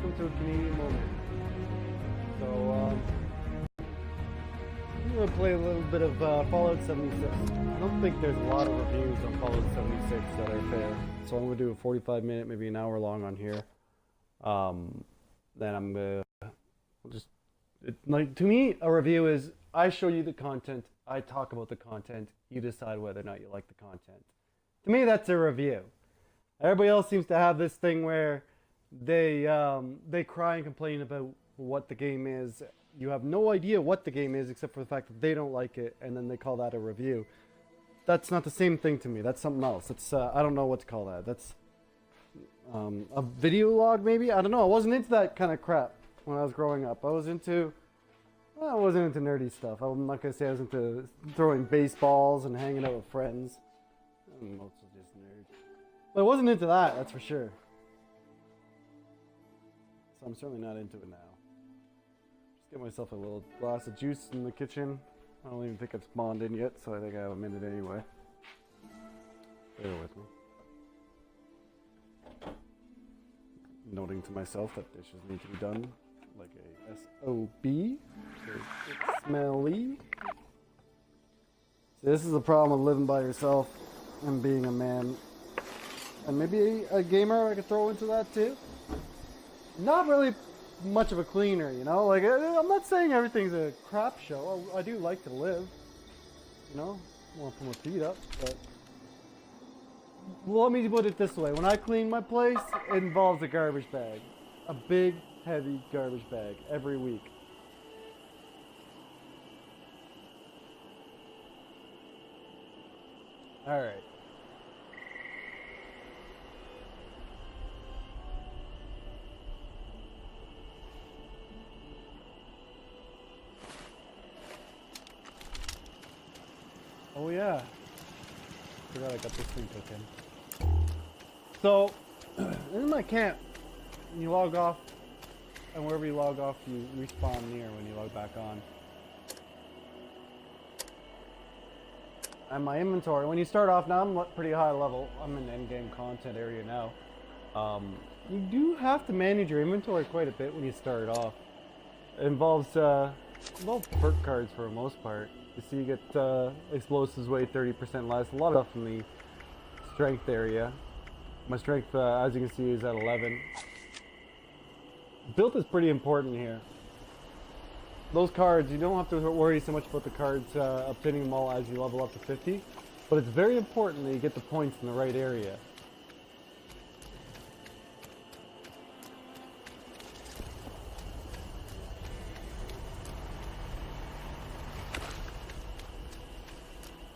welcome to a Canadian moment. So, I'm going to play a little bit of Fallout 76. I don't think there's a lot of reviews on Fallout 76 that are fair. So I'm going to do a 45-minute, maybe an hour long on here. Then I'm going to just... like, to me, a review is, I show you the content, I talk about the content, you decide whether or not you like the content. To me, that's a review. Everybody else seems to have this thing where they cry and complain about what the game is. You have no idea what the game is except for the fact that they don't like it, and then they call that a review. That's not the same thing to me. That's something else. It's I don't know what to call that. That's a video log maybe? I don't know. I wasn't into that kind of crap when I was growing up. I wasn't into nerdy stuff. I'm not gonna say I was into throwing baseballs and hanging out with friends. I'm mostly just nerd. But I wasn't into that, that's for sure. So I'm certainly not into it now. Just get myself a little glass of juice in the kitchen. I don't even think I've spawned in yet, so I think I have a minute anyway. Bear with me. Noting to myself that dishes need to be done like a SOB. So it's smelly. See, this is the problem with living by yourself and being a man. And maybe a gamer I could throw into that too. Not really much of a cleaner, you know? Like, I'm not saying everything's a crap show. I do like to live. You know? I want to put my feet up, but... Well, let me put it this way. When I clean my place, it involves a garbage bag. A big, heavy garbage bag every week. Alright. Oh yeah. Forgot I got this thing cooking. So, this is my camp. You log off, and wherever you log off, you respawn near when you log back on. And my inventory, when you start off, now I'm pretty high level. I'm in the end-game content area now. You do have to manage your inventory quite a bit when you start off. It involves perk cards for the most part. You see, you get explosives weigh 30% less. A lot of stuff in the strength area. My strength, as you can see, is at 11. Build is pretty important here. Those cards, you don't have to worry so much about the cards obtaining them all as you level up to 50. But it's very important that you get the points in the right area.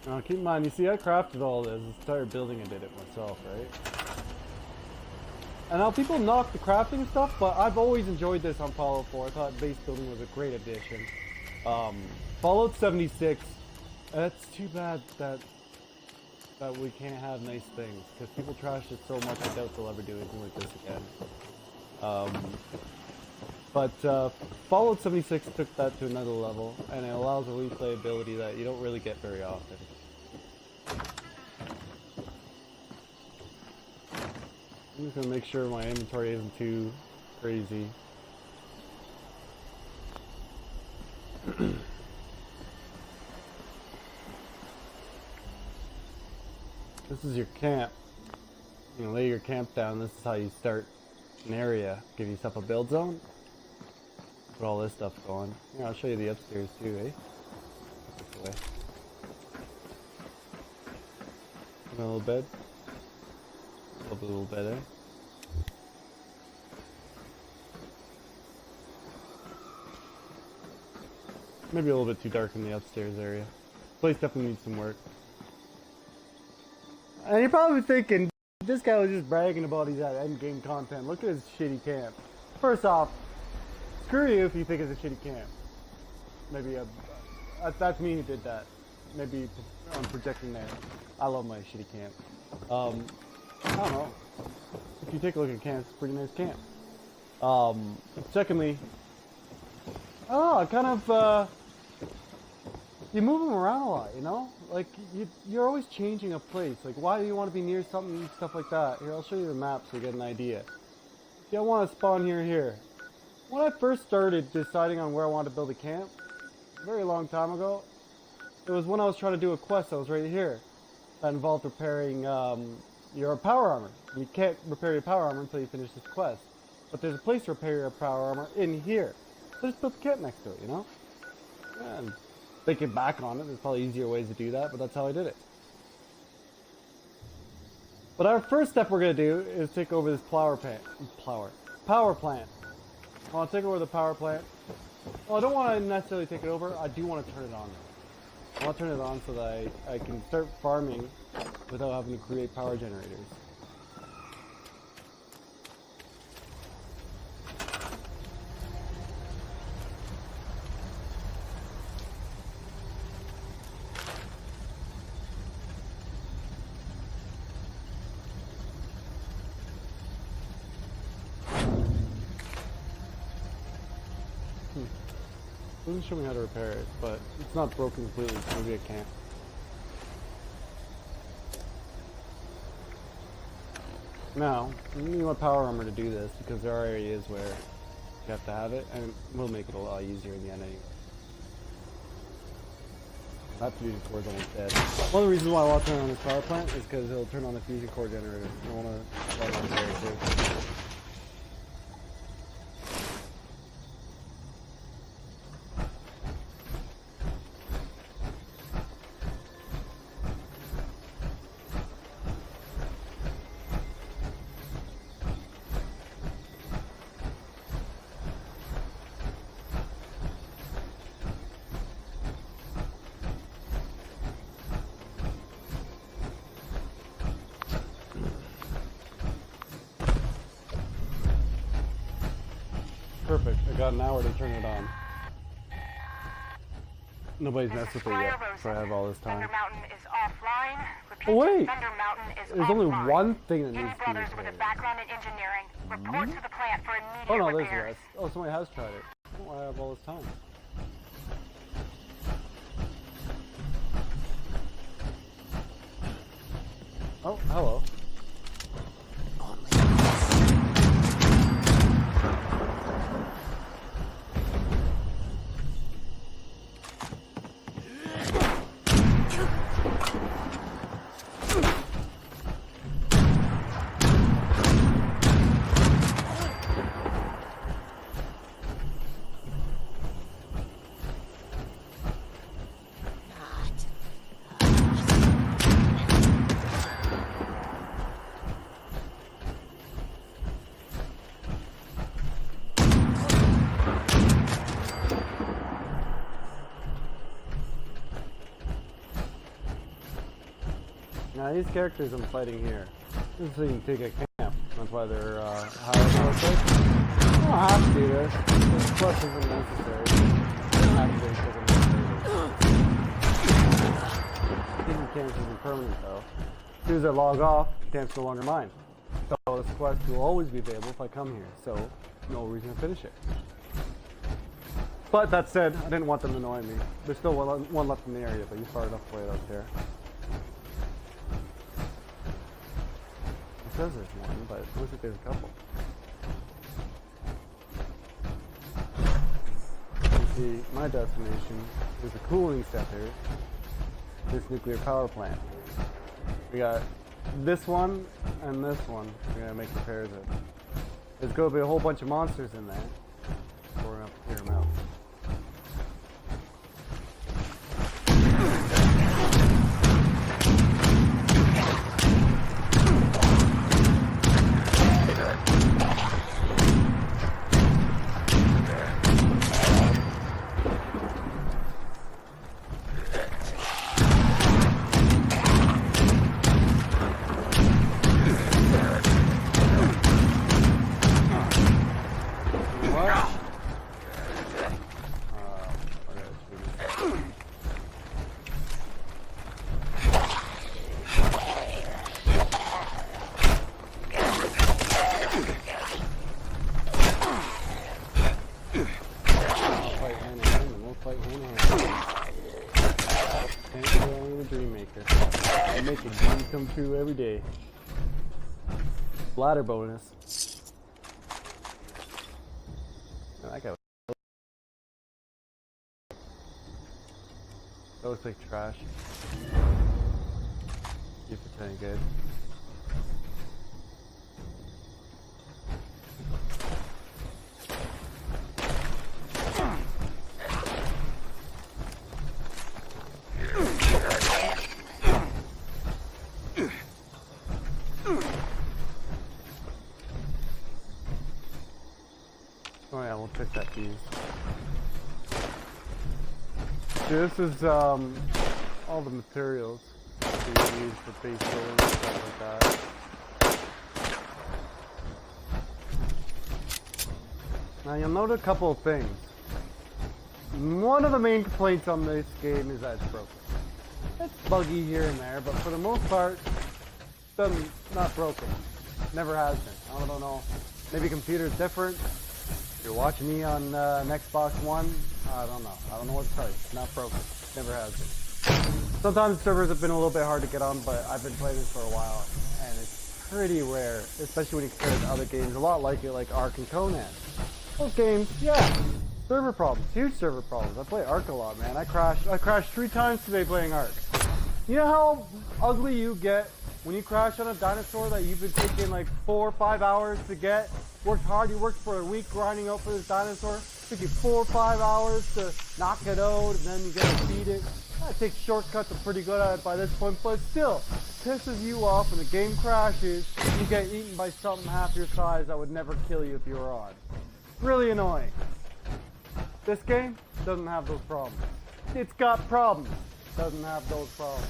Now keep in mind, you see I crafted all this, I started building and did it myself, right? And now people knock the crafting stuff, but I've always enjoyed this on Fallout 4. I thought base building was a great addition. Fallout 76, it's too bad that we can't have nice things, because people trash it so much I doubt they'll ever do anything like this again. But Fallout 76 took that to another level, and it allows a replayability that you don't really get very often. I'm just gonna make sure my inventory isn't too crazy. This is your camp. You lay your camp down. This is how you start an area. Give yourself a build zone. Put all this stuff going. Yeah, I'll show you the upstairs too, eh? This way. A little bed. Love a little bed, eh? Maybe a little bit too dark in the upstairs area. Place definitely needs some work. And you're probably thinking, this guy was just bragging about his end-game content. Look at his shitty camp. First off, screw you if you think it's a shitty camp. Maybe that's me who did that. Maybe I'm projecting there. I love my shitty camp. I don't know. If you take a look at camp, it's a pretty nice camp. Secondly, I don't know, I kind of, you move them around a lot, you know? Like, you're always changing a place. Like, why do you want to be near something, stuff like that? Here, I'll show you the map so you get an idea. See, I want to spawn here. When I first started deciding on where I wanted to build a camp, a very long time ago, it was when I was trying to do a quest that was right here. That involved repairing your power armor. You can't repair your power armor until you finish this quest. But there's a place to repair your power armor in here. So just build a camp next to it, you know? And thinking back on it, there's probably easier ways to do that, but that's how I did it. But our first step we're going to do is take over this power plant. I want to take over the power plant. Well, I don't want to necessarily take it over. I do want to turn it on. I want to turn it on so that I can start farming without having to create power generators. It doesn't show me how to repair it, but it's not broken completely, so maybe I can't. Now, you need my power armor to do this because there are areas where you have to have it, and we'll make it a lot easier in the end anyway. That fusion core is almost dead. One of the reasons why I want to turn on this power plant is because it'll turn on the fusion core generator. I want to start on there too. Perfect. I got an hour to turn it on. Nobody's messed with it yet, so I have all this time. Oh wait! There's only one thing that needs to be repaired. Oh no, there's the rest. Oh, somebody has tried it. Oh, I have all this time. Oh, hello. Now these characters I'm fighting here, this is so you can take a camp. That's why they're higher forces. I don't have to do this. This quest isn't necessary. I don't have to do this because I'm necessary. Taking camps isn't permanent though. As soon as I log off, camp's no longer mine. So this quest will always be available if I come here. So no reason to finish it. But that said, I didn't want them to annoy me. There's still one left in the area, but you fired enough for it out there. It says there's one, but it looks like there's a couple. You see, my destination is the cooling center, this nuclear power plant. We got this one and this one we're going to make repairs of. There's going to be a whole bunch of monsters in there, so we're going to have to clear them out. Make a dream come true every day. Ladder bonus. That looks like trash. See if it's any good. Oh yeah, we'll check that fuse. This is all the materials that you use for base building and stuff like that. Now you'll note a couple of things. One of the main complaints on this game is that it's broken. It's buggy here and there, but for the most part, it's not broken. Never has been. I don't know. Maybe computer's different. If you're watching me on an Xbox One, I don't know. I don't know what to tell you. It's not broken. Never has been. Sometimes servers have been a little bit hard to get on, but I've been playing this for a while, and it's pretty rare, especially when you compare it to other games. A lot like it, like Ark and Conan. Those games, yeah, server problems, huge server problems. I play Ark a lot, man. I crashed 3 times today playing Ark. You know how ugly you get when you crash on a dinosaur that you've been taking like 4 or 5 hours to get? Worked hard, you worked for a week grinding out for this dinosaur. Took you 4 or 5 hours to knock it out, and then you gotta feed it. I take shortcuts, I'm pretty good at it by this point, but still, pisses you off when the game crashes, you get eaten by something half your size that would never kill you if you were on. Really annoying. This game doesn't have those problems. It's got problems, doesn't have those problems.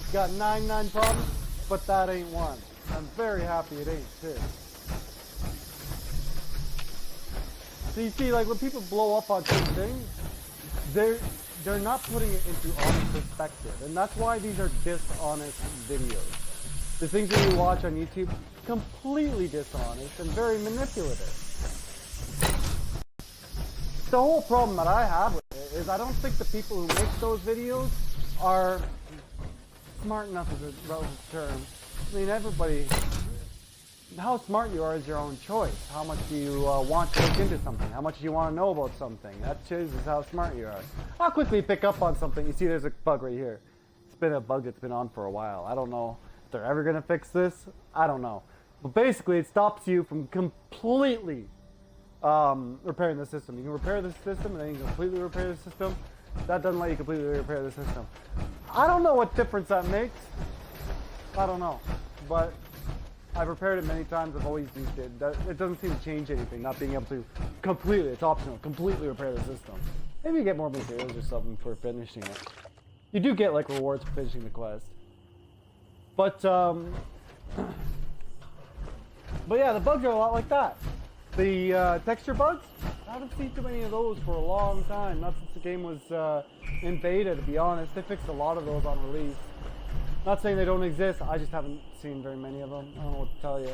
It's got 99 problems, but that ain't one. I'm very happy it ain't too. So you see, like when people blow up on certain things, they're not putting it into honest perspective, and that's why these are dishonest videos. The things that you watch on YouTube, completely dishonest and very manipulative. The whole problem that I have with it is I don't think the people who make those videos are smart enough, is a relative term. I mean, everybody, how smart you are is your own choice. How much do you want to look into something? How much do you want to know about something? That chooses how smart you are. I'll quickly pick up on something. You see there's a bug right here. It's been a bug that's been on for a while. I don't know if they're ever going to fix this. I don't know. But basically it stops you from completely repairing the system. You can repair the system and then you can completely repair the system. That doesn't let you completely repair the system. I don't know what difference that makes. I don't know. But I've repaired it many times. I've always used it. It doesn't seem to change anything, not being able to completely, it's optional, completely repair the system. Maybe you get more materials or something for finishing it. You do get like rewards for finishing the quest. But yeah, the bugs are a lot like that. The texture bugs, I haven't seen too many of those for a long time. Not since the game was in beta, to be honest. They fixed a lot of those on release. Not saying they don't exist, I just haven't seen very many of them. I don't know what to tell you.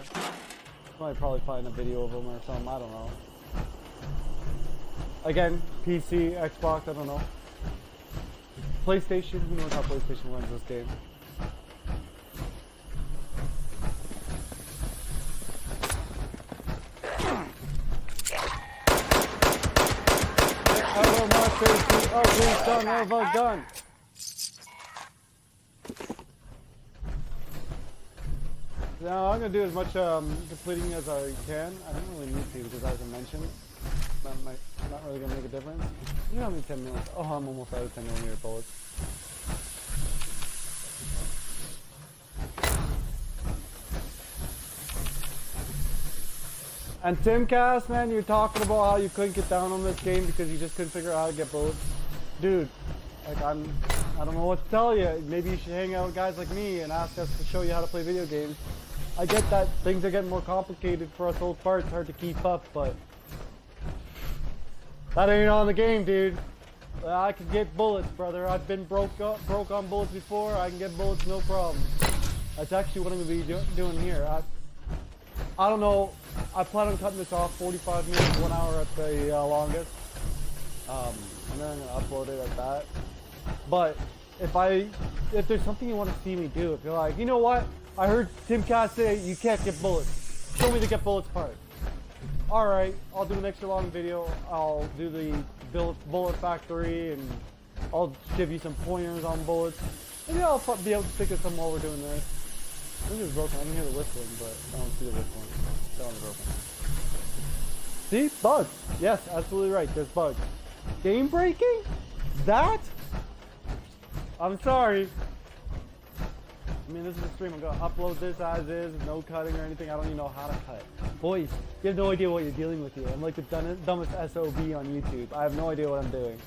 Might probably find a video of them or something, I don't know. Again, PC, Xbox, I don't know. PlayStation, who knows how PlayStation runs this game. Ugly son of a gun! Now I'm gonna do as much completing as I can. I don't really need to because, as I mentioned, not really gonna make a difference. You know how many 10 minutes? Oh, I'm almost out of 10mm bullets. And Timcast, man, you're talking about how you couldn't get down on this game because you just couldn't figure out how to get bullets. Dude, like I don't know what to tell you. Maybe you should hang out with guys like me and ask us to show you how to play video games. I get that things are getting more complicated for us old farts, hard to keep up, but that ain't on the game, dude. I can get bullets, brother. I've been broke on bullets before. I can get bullets, no problem. That's actually what I'm gonna be doing here. I don't know. I plan on cutting this off 45 minutes, 1 hour at the longest. And then I'm gonna upload it at that. But if there's something you want to see me do, if you're like, you know what? I heard Timcast say you can't get bullets. Show me the get bullets part. Alright, I'll do an extra long video. I'll do the bullet factory and I'll give you some pointers on bullets. Maybe I'll be able to think of some while we're doing this. I think it's broken. I can hear the whistling, but I don't see the whistling. That one's broken. See? Bugs. Yes, absolutely right. There's bugs. Game breaking? That? I'm sorry. I mean, this is a stream. I'm going to upload this as is. No cutting or anything. I don't even know how to cut. Boys, you have no idea what you're dealing with here. I'm like the dumbest SOB on YouTube. I have no idea what I'm doing.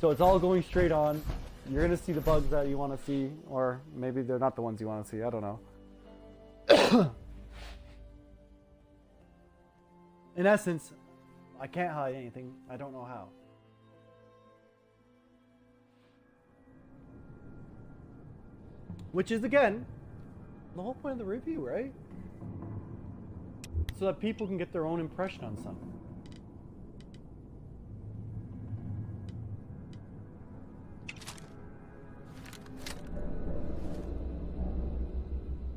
So it's all going straight on. You're going to see the bugs that you want to see. Or maybe they're not the ones you want to see. I don't know. In essence, I can't hide anything. I don't know how. Which is, again, the whole point of the review, right? So that people can get their own impression on something.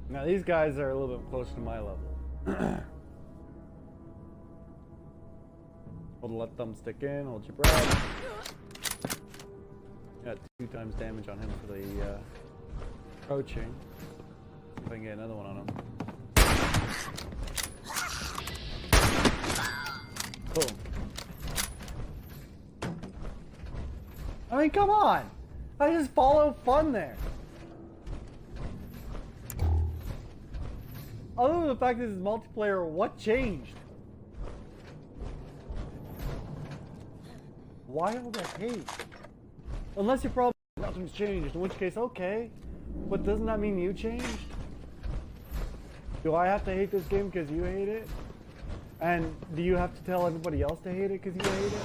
Now these guys are a little bit closer to my level. Hold the left thumbstick in, hold your breath. Got 2 times damage on him for the crouching. See if I can get another one on him. Boom. I mean, come on! I just follow fun there. Other than the fact this is multiplayer, what changed? Why all the hate? Unless your problem nothing's changed, in which case, okay. But doesn't that mean you changed? Do I have to hate this game because you hate it? And do you have to tell everybody else to hate it because you hate it?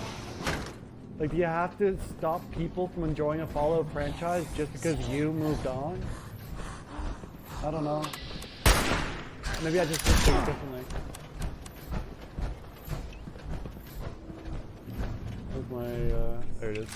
Like, do you have to stop people from enjoying a Fallout franchise just because you moved on? I don't know. Maybe I just think differently. Where's my, there it is.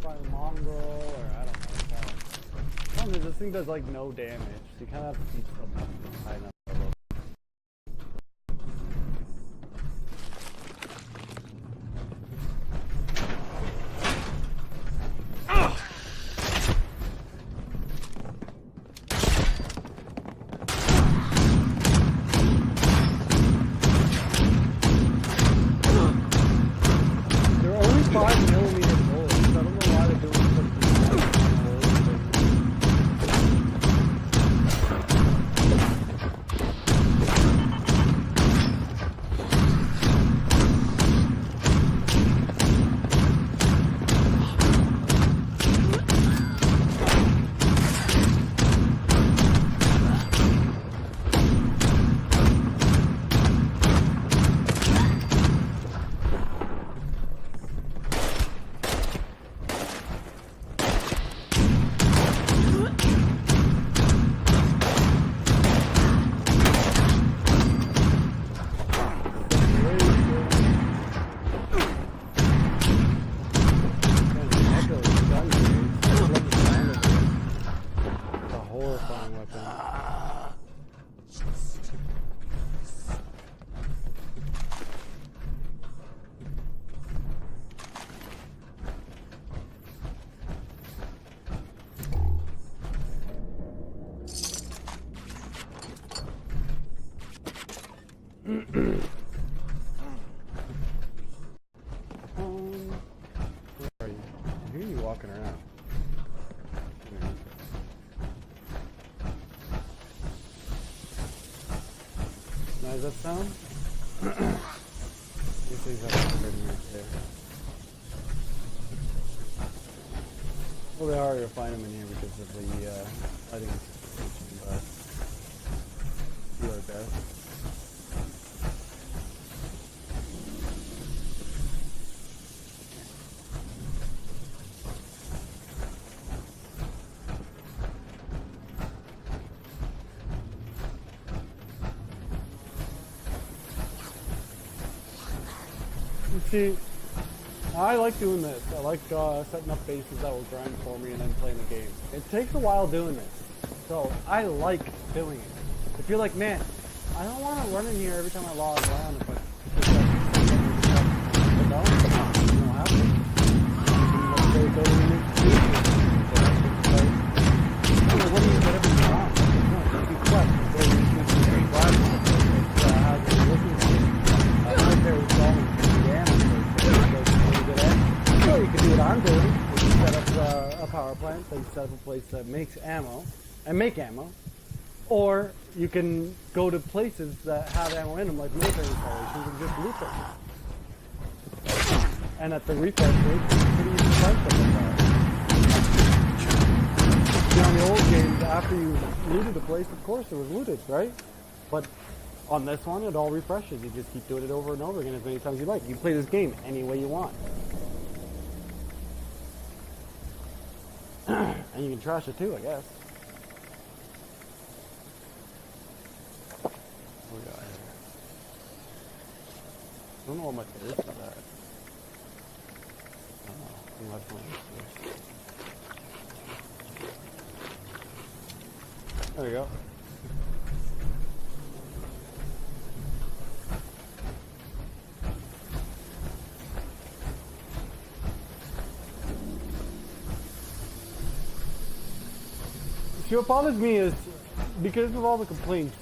But mongrel, or I don't know. The problem is this thing does like no damage, so you kind of have to keep something high enough. Where are you? I hear you walking around. Now, does that sound? These things have to be right there. Well, they are to find them in here because of the lighting situation, but do our best. See, I like doing this. I like setting up bases that will grind for me and then playing the game. It takes a while doing this, so I like doing it. If you're like, man, I don't want to run in here every time I log on, but no, you don't have to. Let's say go to the new feature. What do you get everything on? No, you quest. Go to the new glasses. How you're looking at it. I like there solving. So you can do what I'm doing, which is set up a power plant, so you set up a place that makes ammo, and make ammo. Or you can go to places that have ammo in them, like military installations, and just loot them. And at the refresh rate, it's pretty easy to find stuff. You know, in the old games, after you looted a place, of course it was looted, right? But on this one, it all refreshes. You just keep doing it over and over again as many times as you like. You play this game any way you want. And you can trash it too, I guess. What we got here? I don't know what much there is for that. Oh, left one. There we go. See, what bothers me is, because of all the complaints,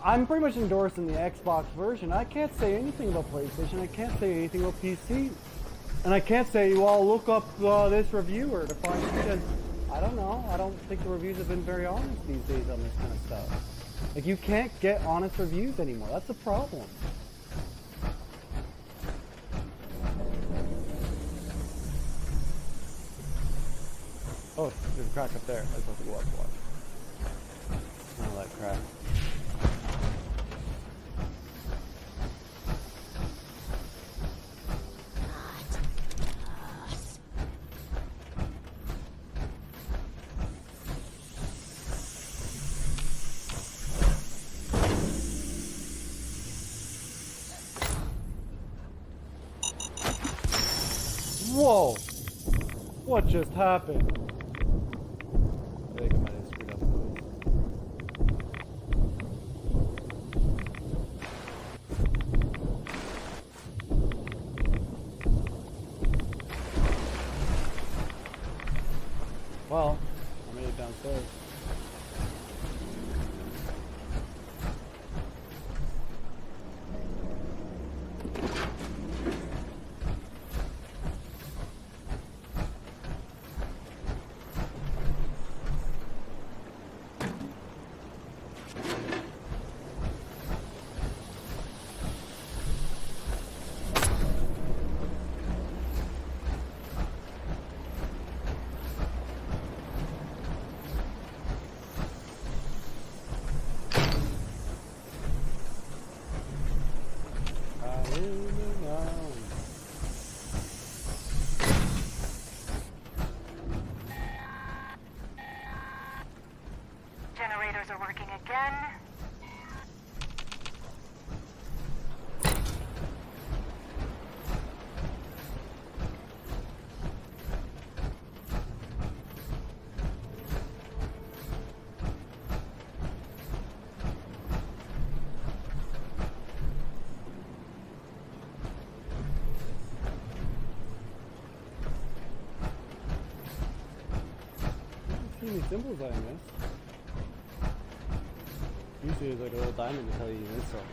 I'm pretty much endorsing the Xbox version. I can't say anything about PlayStation. I can't say anything about PC. And I can't say, well, look up this reviewer to find it, because I don't know. I don't think the reviews have been very honest these days on this kind of stuff. Like, you can't get honest reviews anymore. That's a problem. Oh, there's a crack up there. I was supposed to go up and watch. Oh, that crack. Whoa! What just happened? I think I might have screwed up those. Well, I made it downstairs. Generators are working again. Too many symbols I missed. Usually there's like a little diamond to tell you you missed something.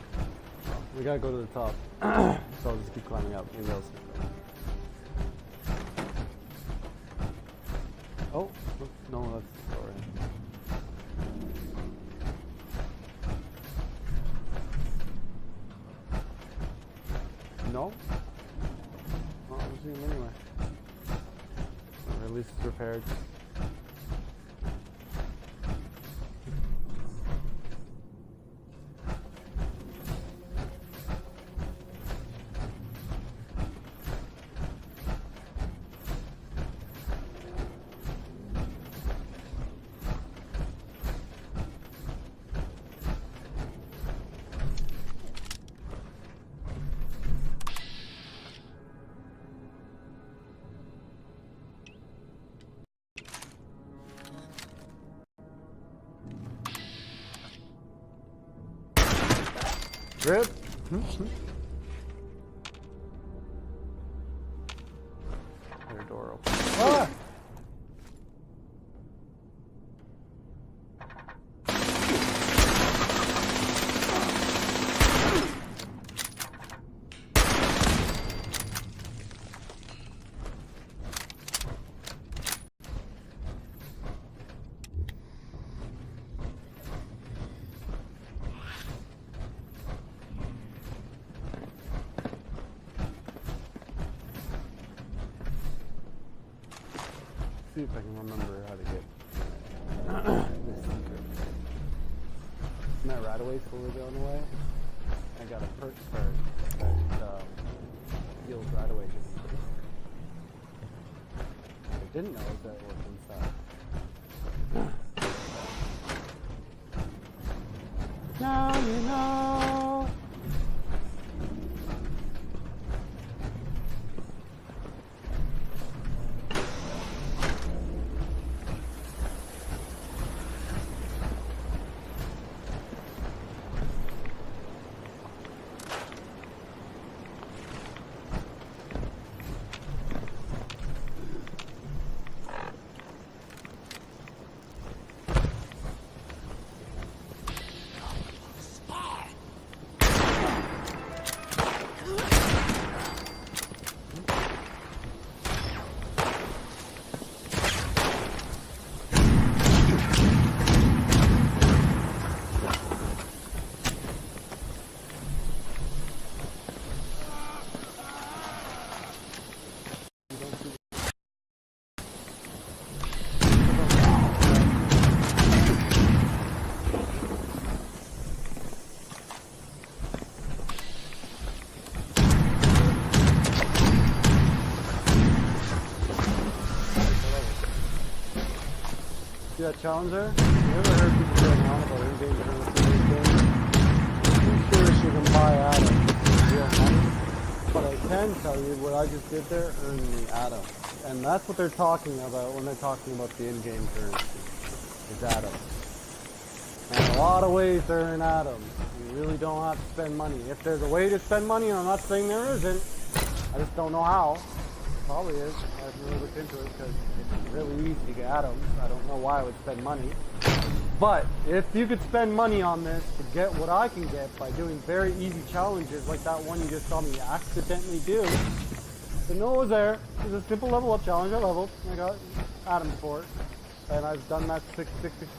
We gotta go to the top. So I'll just keep climbing up. Maybe I'll see. Oh, no, that's sorry. No? Well, I'll see him anyway. Or at least it's repaired. Rip. Your door open. Ah! See if I can remember how to get this secret. Isn't that Radaway slowly going away? I got a perk card that heals Radaway. What I didn't know is that it worked inside. Now you know. See that challenger? You ever heard people going on about in-game currency in this game? I'm sure you can buy atoms with real money, but I can tell you what I just did there earned me atoms. And that's what they're talking about when they're talking about the in-game currency, is atoms. And a lot of ways to earn atoms. You really don't have to spend money. If there's a way to spend money, and I'm not saying there isn't, I just don't know how. Probably is. I haven't really looked into it because it's really easy to get atoms. I don't know why I would spend money. But if you could spend money on this to get what I can get by doing very easy challenges like that one you just saw me accidentally do, then no, it was there. It was a simple level up challenge. I leveled. I got atoms for it. And I've done that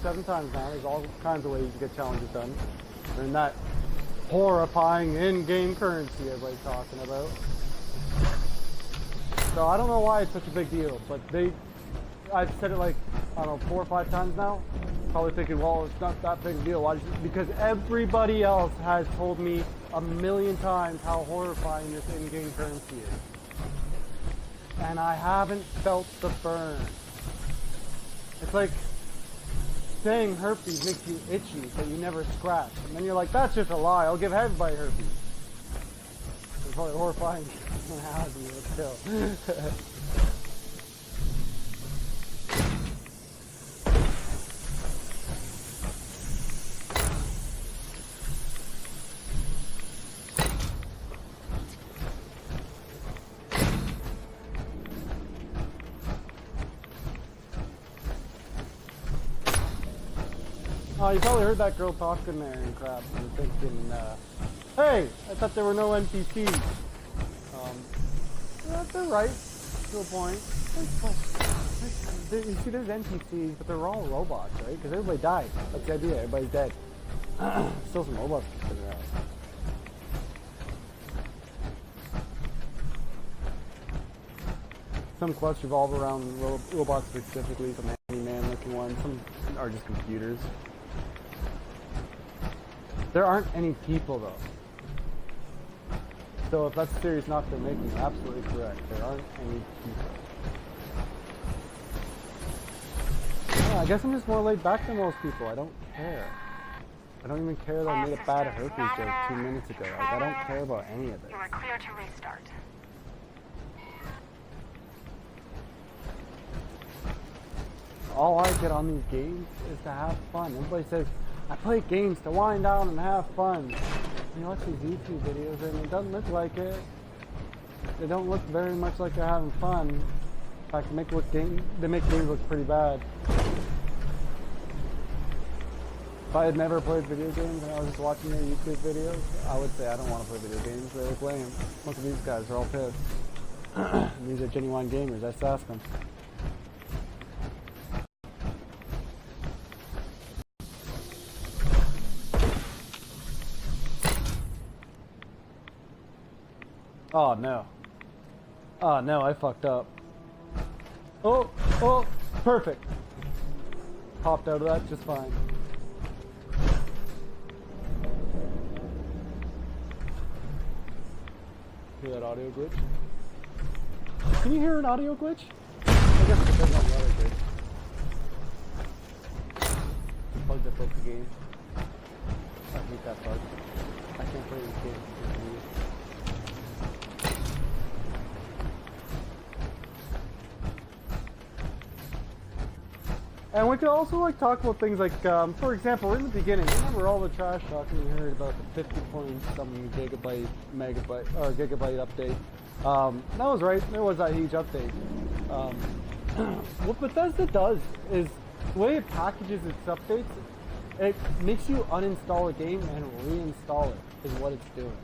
7 times now. There's all kinds of ways to get challenges done. And that horrifying in-game currency everybody's talking about. So I don't know why it's such a big deal, but I've said it like, I don't know, 4 or 5 times now. Probably thinking, well, it's not that big a deal. Why? Because everybody else has told me a million times how horrifying this in-game currency is. And I haven't felt the burn. It's like saying herpes makes you itchy, but you never scratch. And then you're like, that's just a lie. I'll give everybody herpes. It's probably horrifying analogy, but still. Oh, you probably heard that girl talking there and crap and thinking, Hey, I thought there were no NPCs. They're right to a point. You see, there's NPCs, but they're all robots, right? Because everybody died. That's the idea. Everybody's dead. Still some robots to figure out. Some quests revolve around robots specifically, some handyman looking ones. Some are just computers. There aren't any people though. So if that's the serious knock they're making, you're absolutely correct. There aren't any people. I guess I'm just more laid back than most people. I don't care. I don't even care that I made a bad herpes joke 2 minutes ago. Like, I don't care about any of this. You are clear to restart. All I get on these games is to have fun. Everybody says, I play games to wind down and have fun. You watch these YouTube videos and it doesn't look like it. They don't look very much like they're having fun. In fact, they make games look pretty bad. If I had never played video games and I was just watching their YouTube videos, I would say I don't want to play video games. They look lame. Look at these guys, they're all pissed. These are genuine gamers, let's ask them. Oh no. Oh no, I fucked up. Oh, perfect. Popped out of that just fine. Hear that audio glitch? Can you hear an audio glitch? I guess it depends on the other glitch. The bug that broke the game. I hate that bug. I can't play this game. And we could also like talk about things like, for example, in the beginning, remember all the trash talking you heard about the 50 point something gigabyte update. That was right. There was that huge update. What Bethesda does is the way it packages its updates, it makes you uninstall a game and reinstall it. Is what it's doing.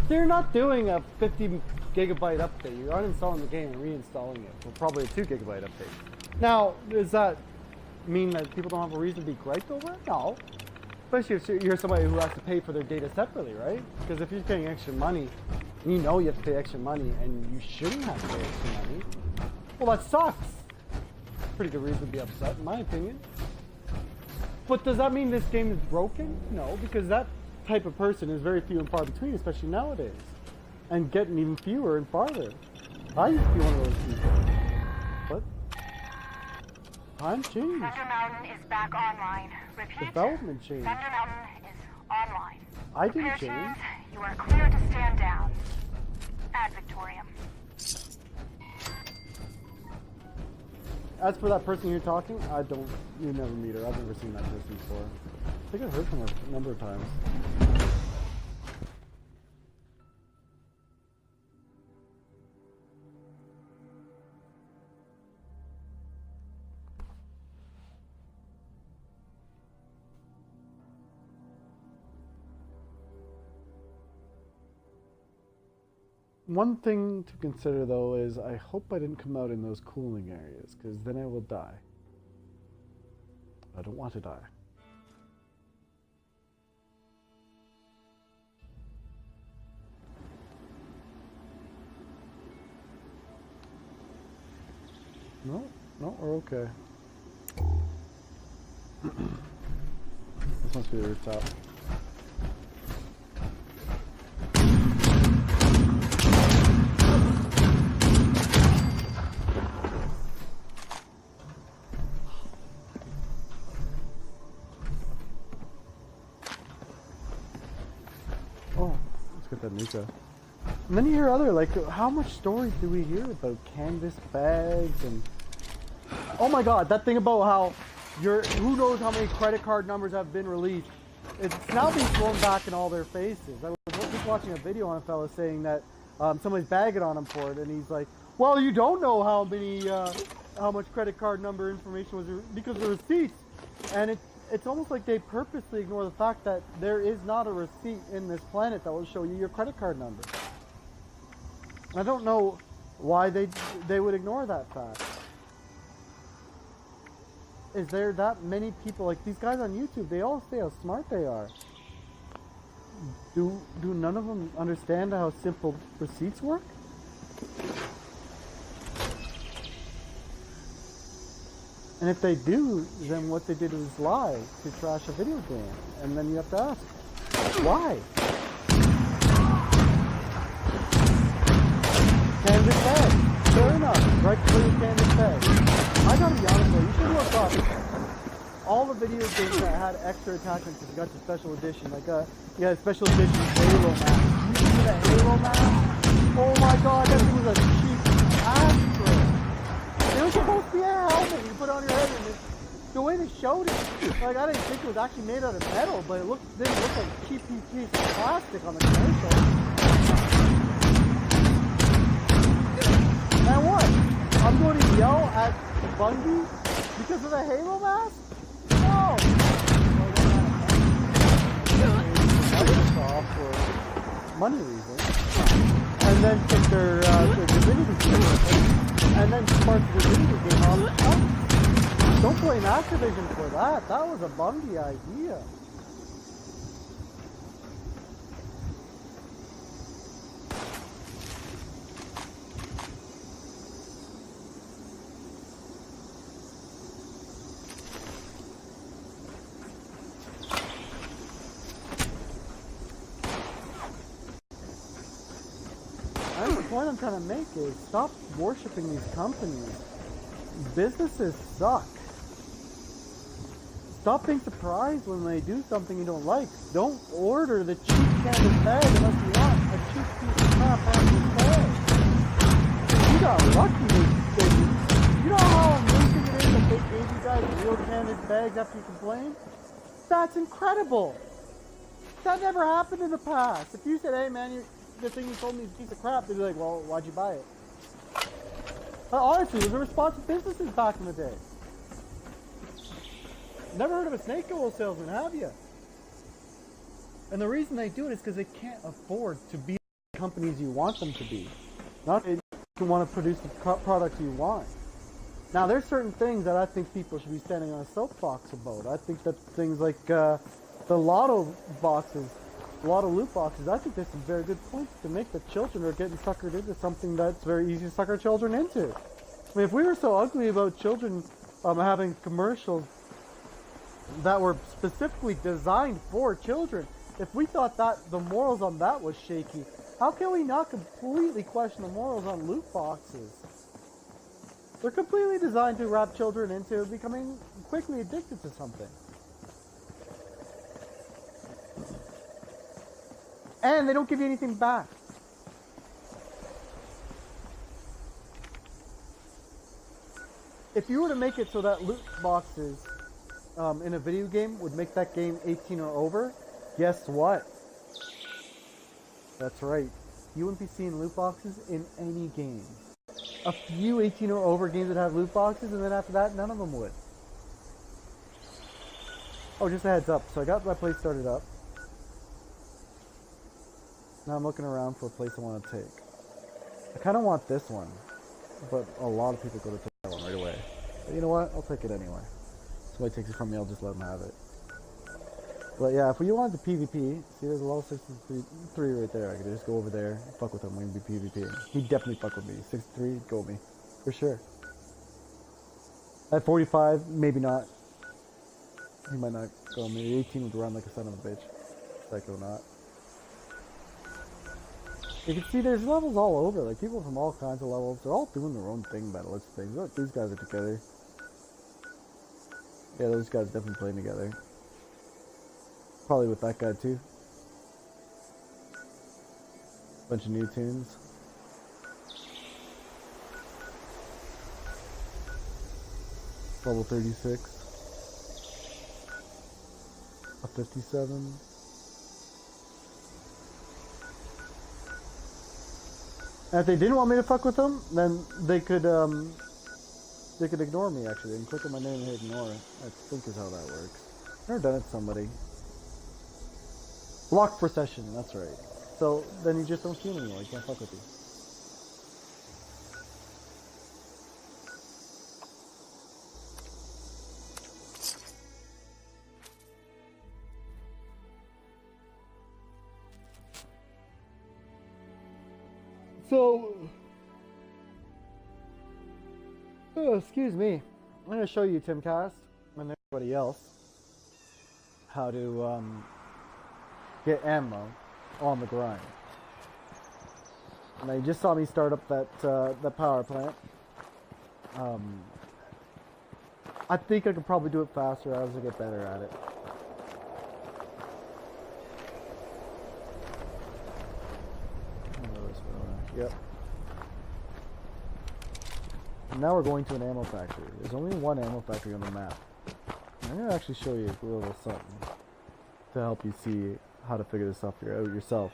They're not doing a 50 gigabyte update. You're uninstalling the game and reinstalling it. Well, probably a 2 gigabyte update. Now, does that mean that people don't have a reason to be griped over it? No. Especially if you're somebody who has to pay for their data separately, right? Because if you're paying extra money, and you know you have to pay extra money, and you shouldn't have to pay extra money, well, that sucks. Pretty good reason to be upset, in my opinion. But does that mean this game is broken? No, because that type of person is very few and far between, especially nowadays. And getting even fewer and farther. I used to be one of those people. But time changed. Thunder Mountain is back online. Repeat. Development changed. Thunder Mountain is online. I didn't Pearsons, change. you are clear to stand down. Ad Victoriam. As for that person you're talking, you never meet her. I've never seen that person before. I think I've heard from her a number of times. One thing to consider though is I hope I didn't come out in those cooling areas, because then I will die. I don't want to die. No, we're okay. This must be the rooftop. Nika. And then you hear other, like, how much stories do we hear about canvas bags and... Oh my god, that thing about how who knows how many credit card numbers have been released. It's now being thrown back in all their faces. I was just watching a video on a fella saying that somebody's bagging on him for it, and he's like, well, you don't know how much credit card number information was because of the receipts. And it's almost like they purposely ignore the fact that there is not a receipt in this planet that will show you your credit card number. I don't know why they would ignore that fact. Is there that many people, like these guys on YouTube, they all say how smart they are. Do none of them understand how simple receipts work? And if they do, then what they did was lie to trash a video game. And then you have to ask, why? Canvas bag. Fair enough. Right for your canvas bag. I gotta be honest with you, you should look up all the video games that had extra attachments if you got the special edition. Like, yeah, special edition Halo mask. You see that Halo mask? Oh my god, that thing was a cheap ass throw. It was supposed to be a helmet you put on your head, and the way they showed it, like I didn't think it was actually made out of metal, but didn't look like a cheap piece of plastic on the commercial. And what? I'm going to yell at Bungie because of the Halo mask? No! Off for money reasons, and then take their divinity game. And then spark the video game off. Don't blame Activision for that. That was a Bungie idea. And the point I'm trying to make is stop worshiping these companies. Businesses suck. Stop being surprised when they do something you don't like. Don't order the cheap canvas bag unless you want a cheap piece of crap on your bag. You got lucky. You know how amazing it is that they gave you guys real canvas bags after you complained? That's incredible. That never happened in the past. If you said, hey man, the thing you told me is a piece of crap, they'd be like, well, why'd you buy it? But honestly, it was a response to businesses back in the day. Never heard of a snake oil salesman, have you? And the reason they do it is because they can't afford to be the companies you want them to be. Not that you want to produce the products you want. Now, there's certain things that I think people should be standing on a soapbox about. I think that things like the lotto boxes, lotto loot boxes, I think there's some very good points to make that children are getting suckered into something that's very easy to sucker children into. I mean, if we were so ugly about children having commercials that were specifically designed for children, if we thought that the morals on that was shaky, how can we not completely question the morals on loot boxes? They're completely designed to wrap children into becoming quickly addicted to something. And they don't give you anything back. If you were to make it so that loot boxes in a video game would make that game 18 or over, guess what? That's right. You wouldn't be seeing loot boxes in any game. A few 18 or over games that have loot boxes, and then after that, none of them would. Oh, just a heads up. So I got my place started up. Now I'm looking around for a place I want to take. I kind of want this one, but a lot of people go to take that one right away. But you know what? I'll take it anyway. Somebody takes it from me, I'll just let them have it. But yeah, if you wanted the PvP, see there's a level 63 right there. I could just go over there, fuck with him, we can be PvP. He'd definitely fuck with me. 63, go with me. For sure. At 45, maybe not. He might not go with me. 18 would run like a son of a bitch. Psycho not. You can see there's levels all over, like people from all kinds of levels. They're all doing their own thing by the looks of things. Look, these guys are together. Yeah, those guys definitely playing together. Probably with that guy too. Bunch of new tunes. Level 36. A 57. And if they didn't want me to fuck with them, then they could ignore me actually. They can click on my name and hit ignore. I think is how that works. Never done it to somebody. Blocked for session, that's right. So then you just don't see him anymore. You can't fuck with you. So, excuse me. I'm gonna show you, Timcast, and everybody else, how to get ammo on the grind. Now you just saw me start up that power plant. I think I could probably do it faster as I get better at it. Yep. Now we're going to an ammo factory. There's only one ammo factory on the map. I'm gonna actually show you a little something to help you see how to figure this out yourself.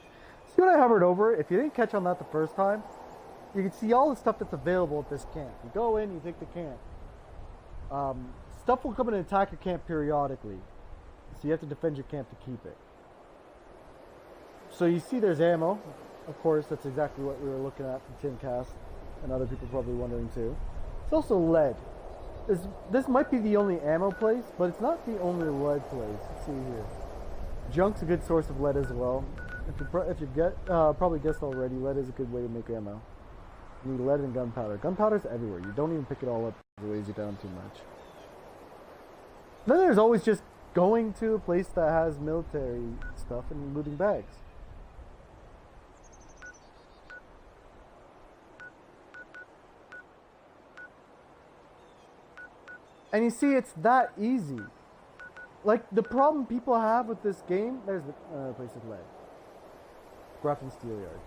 See what I hovered over? If you didn't catch on that the first time, you can see all the stuff that's available at this camp. You go in, you take the camp. Stuff will come and attack your camp periodically, so you have to defend your camp to keep it. So you see there's ammo. Of course, that's exactly what we were looking at from Timcast, and other people probably wondering too. It's also lead. This might be the only ammo place, but it's not the only lead place. Let's see here. Junk's a good source of lead as well. If you probably guessed already, lead is a good way to make ammo. You need lead and gunpowder. Gunpowder's everywhere. You don't even pick it all up because it weighs you down too much. Then there's always just going to a place that has military stuff and looting bags. And you see, it's that easy. Like, the problem people have with this game, there's another place of lead. Grafton Steel Yard.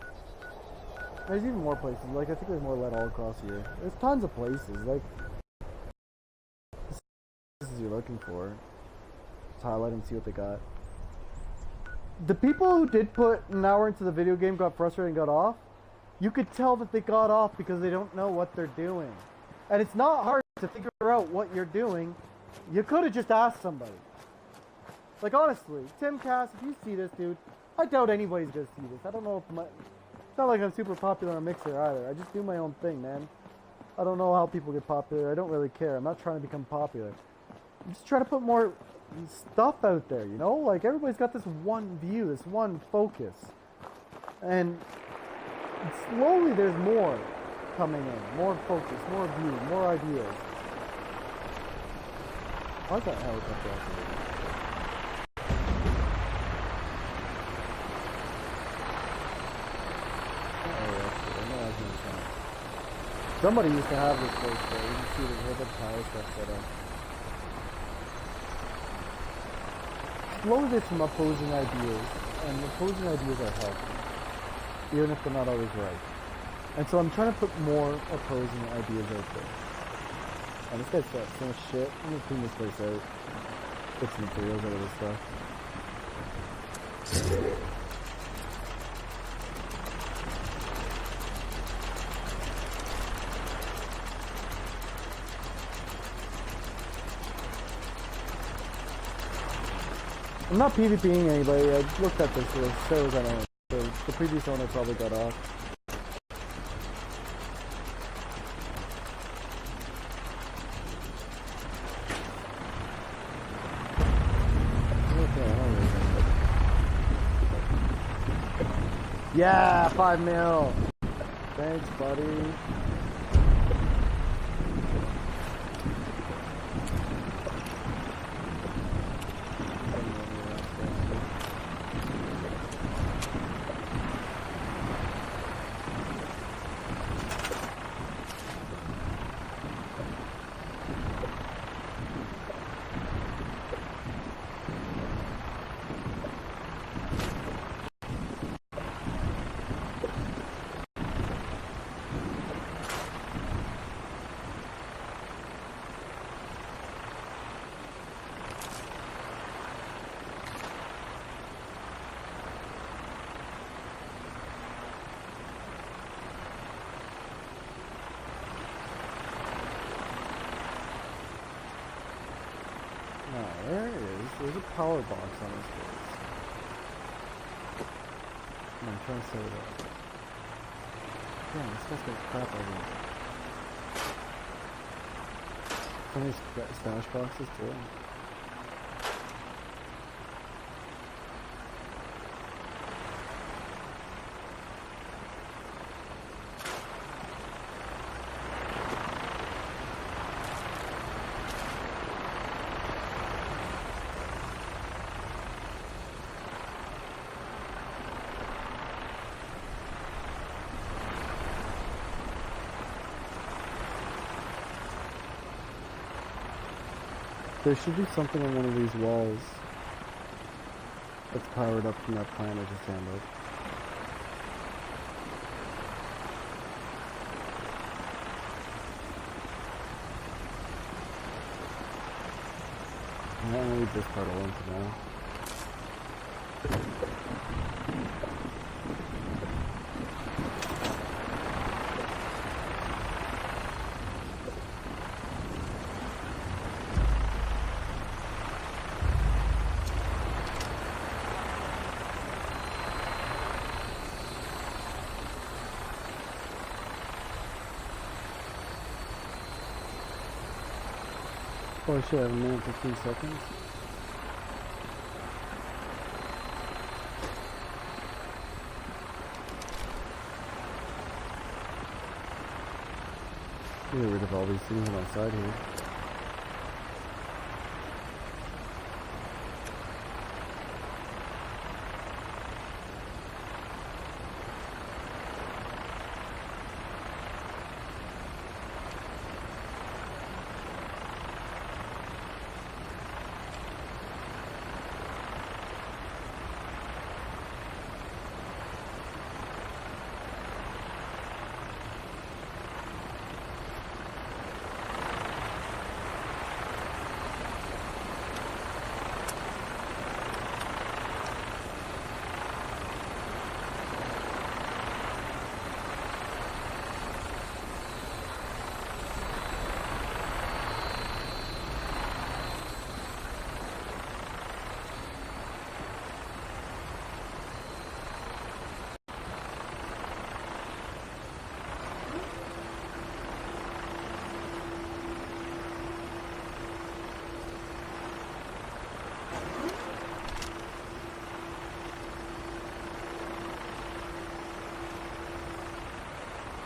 There's even more places. Like, I think there's more lead all across here. There's tons of places. Like, places you're looking for. Let's highlight and see what they got. The people who did put an hour into the video game got frustrated and got off. You could tell that they got off because they don't know what they're doing. And it's not hard to figure out what you're doing. You could have just asked somebody. Like, honestly, Timcast, if you see this, dude, I doubt anybody's gonna see this. I don't know if it's not like I'm super popular on Mixer either. I just do my own thing, man. I don't know how people get popular. I don't really care. I'm not trying to become popular. I'm just trying to put more stuff out there, you know? Like, everybody's got this one view, this one focus. And slowly there's more coming in. More focus, more view, more ideas. Why's that helicopter actually? Somebody used to have this place there. You can see there's a whole bunch of power stuff set up. Slowly there's some opposing ideas, and opposing ideas are healthy, even if they're not always right. And so I'm trying to put more opposing ideas out there. And this guy's got so much shit. I'm gonna clean this place out. Get some materials out of this stuff. I'm not PvPing anybody. I looked at this list. So was on so the previous owner probably got off. Yeah, 5 mil. Thanks, buddy. There's a power box on this place. I'm trying to say that. Yeah, this guy's got crap everywhere. Some of these stash boxes too. There should be something on one of these walls that's powered up from that plan I just handled. I'm gonna leave this part alone for now. Oh shit, I have a minute 15 seconds. Get rid of all these things on my side here.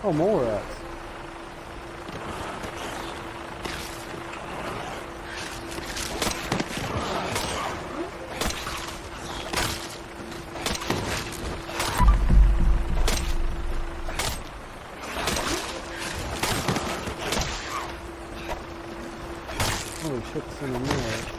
Oh, more rats. Holy shit, so many more rats.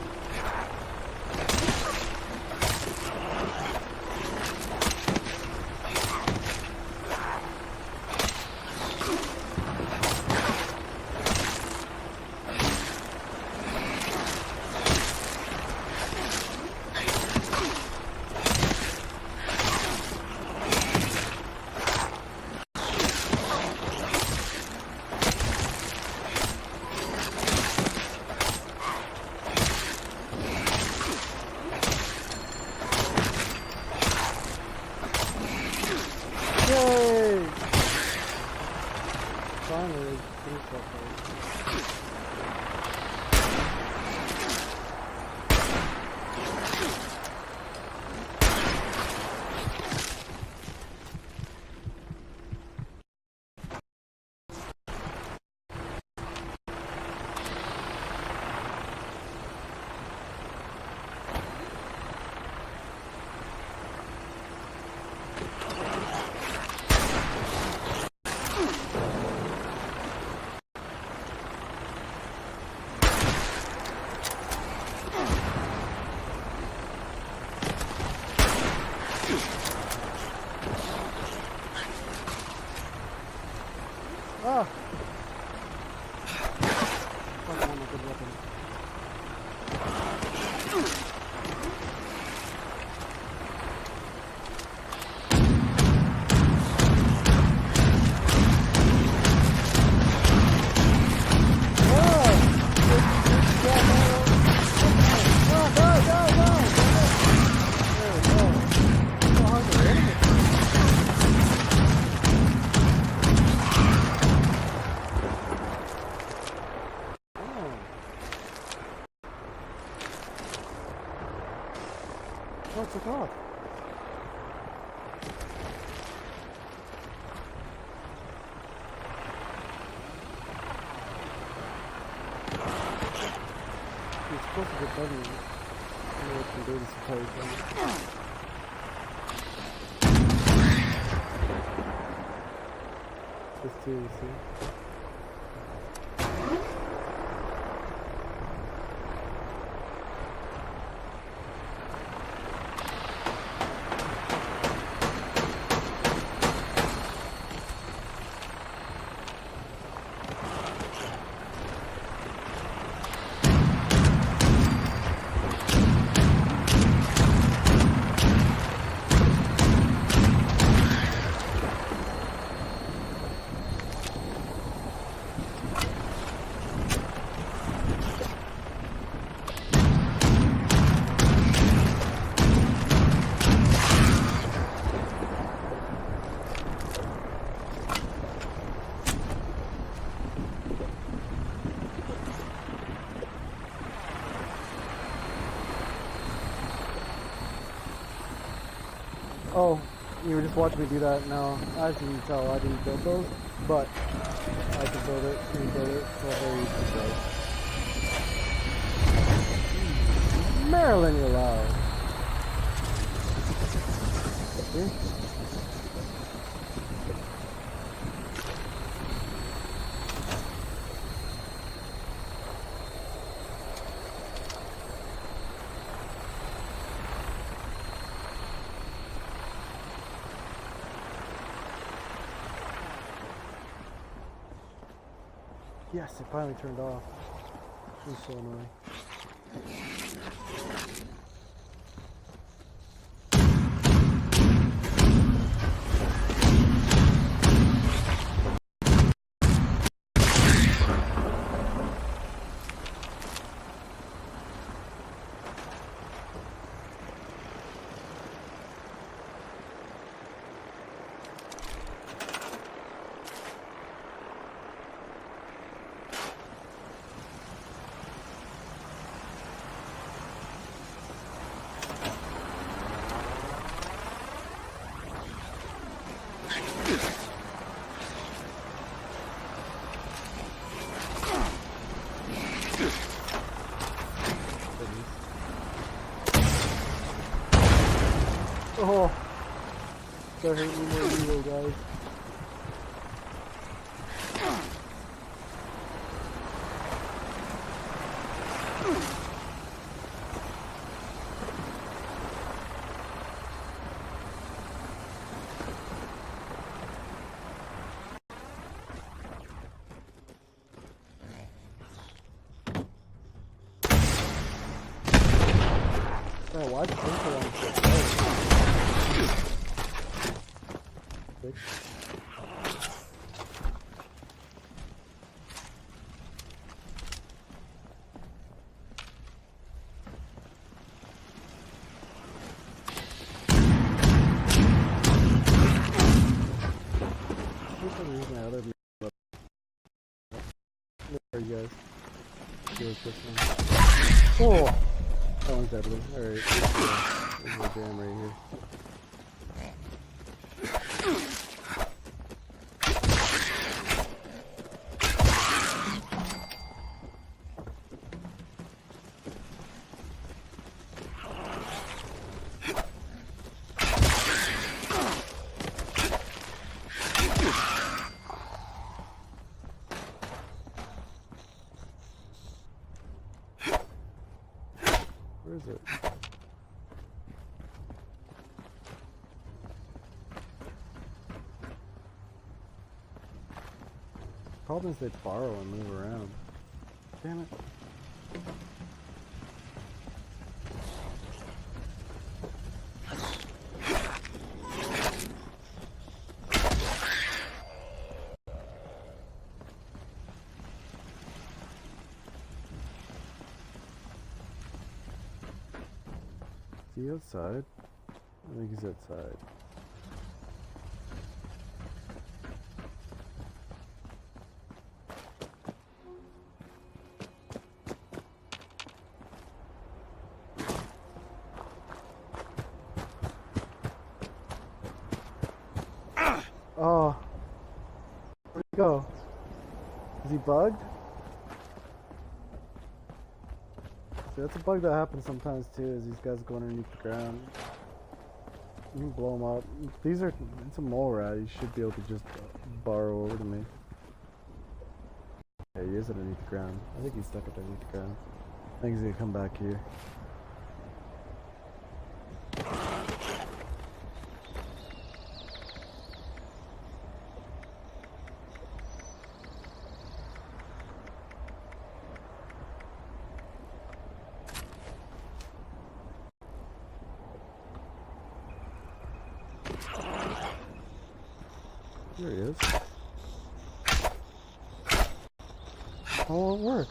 Yay! Finally, finished that fight. Ah! Fuck, I'm a good weapon. Ah! Die, die, die! supposed to get better. I don't know what can do this entire time. This too, you see? Oh, you were just watching me do that. No, as you can tell, I didn't build those, but I can build it, rebuild it, so very easy to build. Marilyn, you're loud. See? Yes, it finally turned off. It was so annoying. Oh, that hurt me more evil, guys. Man, why is it so long? There you guys. Oh! That one's deadly. Alright. There's a jam right here. Where is it? Problem is they borrow and move around. Damn it. Is he outside? I think he's outside. Oh. Where'd he go? Is he bugged? See, that's a bug that happens sometimes too, is these guys go underneath the ground. You can blow them up. These are, it's a mole rat, you should be able to just borrow over to me. Yeah, he is underneath the ground. I think he's stuck underneath the ground. I think he's gonna come back here. There he is. How will it work?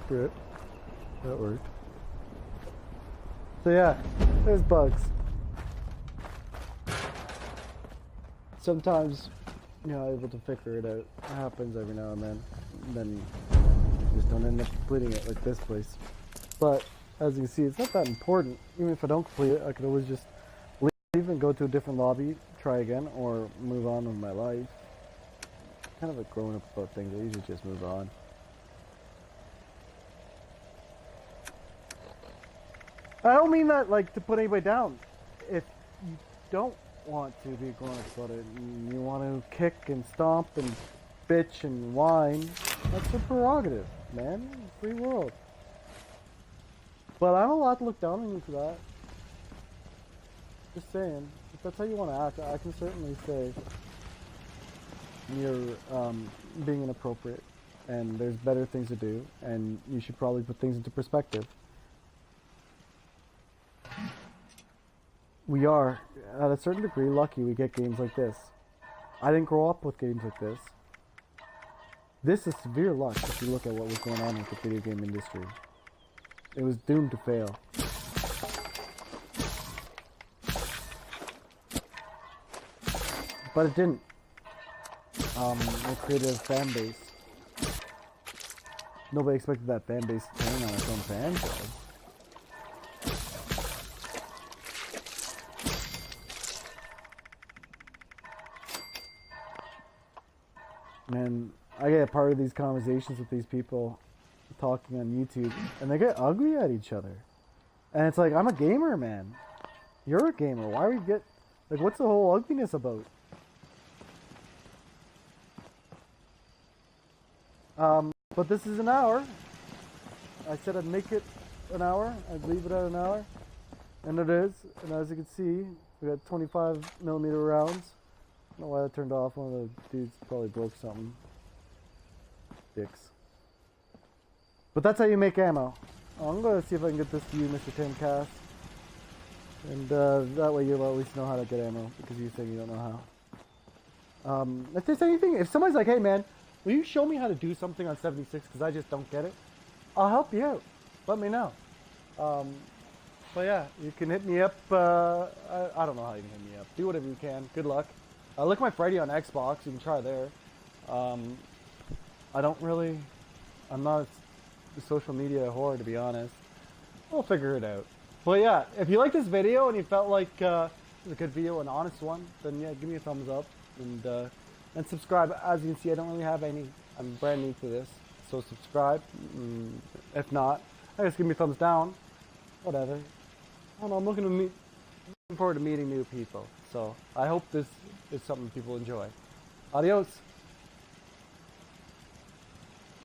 Good. That worked. So yeah, there's bugs. Sometimes you're not able to figure it out. It happens every now and then you just don't end up completing it like this place. But as you can see, it's not that important. Even if I don't complete it, I could always just leave and go to a different lobby, try again, or move on with my life. Kind of like growing up about things, I usually just move on. I don't mean that like to put anybody down. If you don't want to be grown up about it and you want to kick and stomp and bitch and whine, that's your prerogative, man. Free world. But I'm allowed to look down on you for that. Just saying. If that's how you want to act, I can certainly say you're being inappropriate and there's better things to do and you should probably put things into perspective. We are, at a certain degree, lucky we get games like this. I didn't grow up with games like this. This is severe luck if you look at what was going on with the video game industry. It was doomed to fail. But it didn't. It created a fan base. Nobody expected that fan base to turn on its own fans, though. And I get a part of these conversations with these people talking on YouTube, and they get ugly at each other. And it's like, I'm a gamer, man. You're a gamer. Why are we get... Like, what's the whole ugliness about? But this is an hour. I said I'd make it an hour. I'd leave it at an hour. And it is. And as you can see, we got 25mm rounds. I don't know why that turned off. One of the dudes probably broke something. Dicks. But that's how you make ammo. I'm going to see if I can get this to you, Mr. Timcast. And that way you'll at least know how to get ammo, because you think you don't know how. If there's anything, if somebody's like, hey man, will you show me how to do something on 76 because I just don't get it? I'll help you out. Let me know. But yeah, you can hit me up. I don't know how you can hit me up. Do whatever you can. Good luck. Look at my Friday on Xbox. You can try there. I don't really... I'm not a social media whore, to be honest. We'll figure it out. But yeah, if you like this video and you felt like it was a good video, an honest one, then yeah, give me a thumbs up. And subscribe. As you can see, I don't really have any. I'm brand new to this. So subscribe. If not, I guess give me a thumbs down. Whatever. I don't know, I'm looking forward to meeting new people. So I hope this is something people enjoy. Adios.